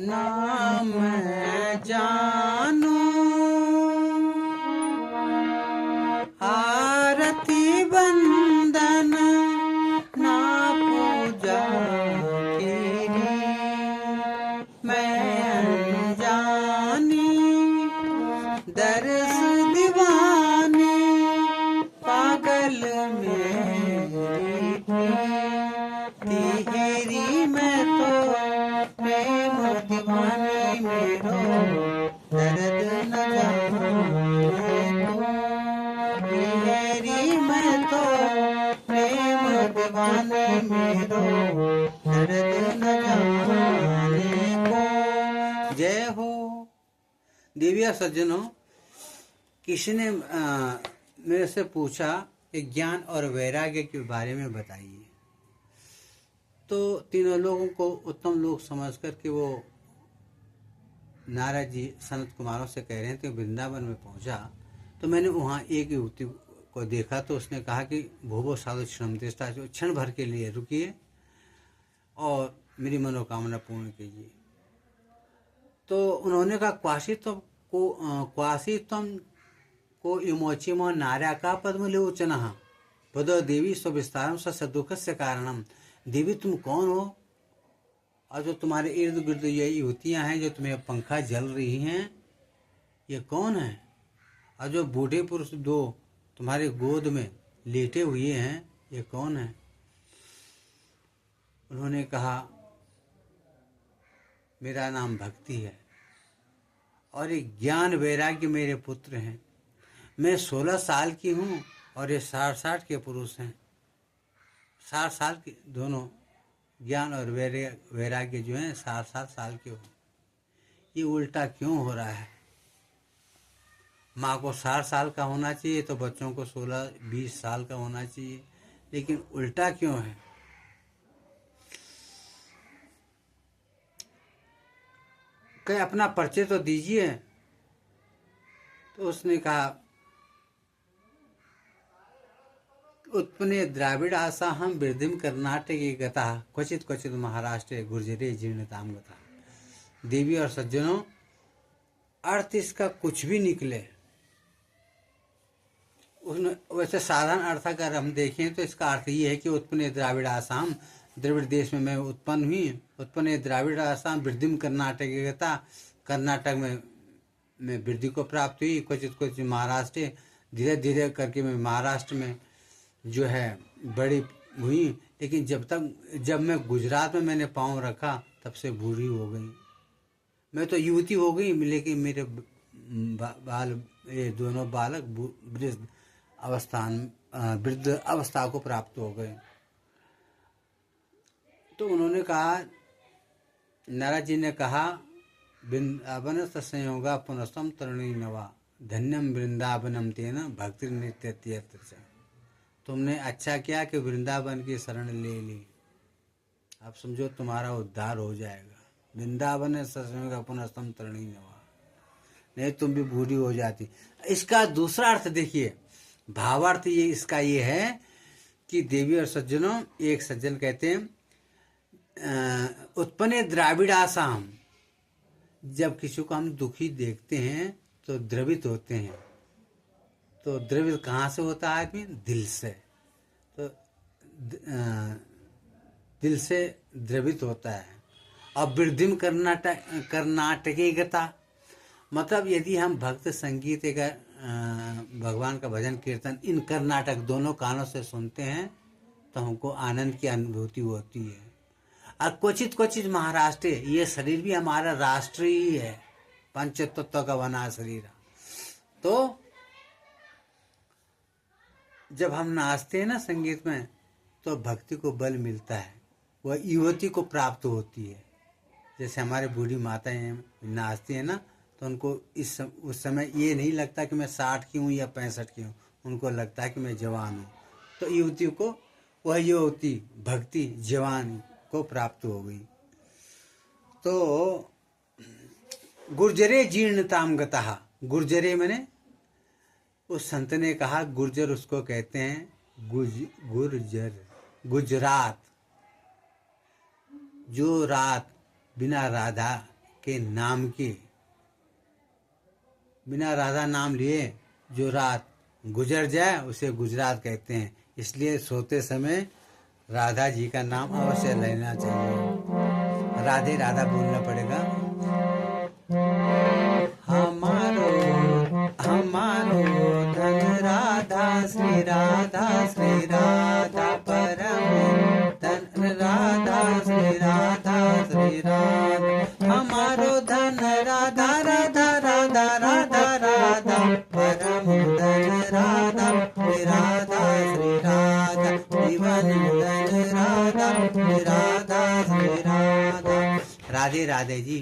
नाम जानू आरती बंदन ना पूजा तेरी, मैं अनजानी दरस दीवानी पागल मेरी तेरी, मैं तो प्रेम दीवानी मेरो दर्द न जाने को तेरी, मैं तो प्रेम दीवानी मेरो दर्द न जाने को। जय हो। देवी और सज्जनों, किसी ने मेरे से पूछा कि ज्ञान और वैराग्य के बारे में बताइए। तो तीनों लोगों को उत्तम लोग समझ कर के वो नारद जी सनत कुमारों से कह रहे थे। वृंदावन में पहुंचा तो मैंने वहाँ एक युवती को देखा, तो उसने कहा कि भूवो साधु श्रम देशता, क्षण भर के लिए रुकिए और मेरी मनोकामना पूर्ण कीजिए। तो उन्होंने कहा क्वासित्वम को इमोचिमो नार्या का पद्मलोचनः पदो देवी स्वविस्तारम सदुख से कारणम। देवी तुम कौन हो, और जो तुम्हारे इर्द गिर्द ये युवतियाँ हैं जो तुम्हें पंखा जल रही हैं, ये कौन है? और जो बूढ़े पुरुष दो तुम्हारे गोद में लेटे हुए हैं, ये कौन है? उन्होंने कहा मेरा नाम भक्ति है और ये ज्ञान वैराग्य मेरे पुत्र हैं। मैं 16 साल की हूँ और ये 60 के पुरुष हैं। 60 साल के दोनों, ज्ञान और वैराग्य जो हैं 60 साल के हो। ये उल्टा क्यों हो रहा है? माँ को 60 साल का होना चाहिए तो बच्चों को 16-20 साल का होना चाहिए, लेकिन उल्टा क्यों है? कहीं अपना परिचय तो दीजिए। तो उसने कहा उत्पन्ने द्राविड़ आशा हम वृद्धिम कर्नाटके गता क्वचित क्वचित महाराष्ट्र गुर्जरे जीर्णताम गता। देवी और सज्जनों, अर्थ इसका कुछ भी निकले, उसमें वैसे साधारण अर्थ अगर हम देखें तो इसका अर्थ ये है कि उत्पन्न द्राविड़ आसाम, द्रविड़ देश में मैं उत्पन्न हुई। उत्पन्न द्राविड़ आसाम वृद्धिम कर्नाटक गता, कर्नाटक में वृद्धि को प्राप्त हुई। क्वचित क्वचित महाराष्ट्र, धीरे धीरे करके मैं महाराष्ट्र में जो है बड़ी हुई। लेकिन जब मैं गुजरात में मैंने पाँव रखा तब से बूढ़ी हो गई। मैं तो युवती हो गई, लेकिन मेरे ये दोनों बालक वृद्ध अवस्था को प्राप्त हो गए। तो उन्होंने कहा, नारद जी ने कहा वृंदावन संयोगा पुनस्तम तरुणी नवा धन्यम वृंदावनम तेन भक्ति नित्य। तुमने अच्छा किया कि वृंदावन की शरण ले ली। आप समझो तुम्हारा उद्धार हो जाएगा। वृंदावन संयोगा पुनस्तम तरुणी नवा, नहीं तुम भी बूढ़ी हो जाती। इसका दूसरा अर्थ देखिए, भावार्थ ये इसका ये है कि देवी और सज्जनों, एक सज्जन कहते हैं उत्पन्न द्राविड़ आसाम, जब किसी को हम दुखी देखते हैं तो द्रवित होते हैं। तो द्रवित कहाँ से होता है आदमी? दिल से। तो दिल से द्रवित होता है। और वृद्धिम कर्नाटकी गता, मतलब यदि हम भक्त संगीत का भगवान का भजन कीर्तन इन कर्नाटक दोनों कानों से सुनते हैं तो हमको आनंद की अनुभूति होती है। और क्वचित क्वचित महाराष्ट्र, ये शरीर भी हमारा राष्ट्र ही है, पंच तत्व का बना शरीर। तो जब हम नाचते हैं ना संगीत में, तो भक्ति को बल मिलता है, वह युवती को प्राप्त होती है। जैसे हमारे बूढ़ी माताएं नाचती हैं ना, तो उनको उस समय ये नहीं लगता कि मैं 60 की हूँ या 65 की हूँ, उनको लगता है कि मैं जवान हूँ। तो युवती को वह युवती भक्ति जवान को प्राप्त हो गई। तो गुर्जरे जीर्णताम गतः, गुर्जरे मैंने उस संत ने कहा, गुर्जर उसको कहते हैं गुर्जर, गुजरात। जो रात बिना राधा के नाम की, बिना राधा नाम लिए जो रात गुजर जाए उसे गुजरात कहते हैं। इसलिए सोते समय राधा जी का नाम अवश्य लेना चाहिए। राधे राधा बोलना पड़ेगा। हमारो हमारो धन राधा, श्री राधा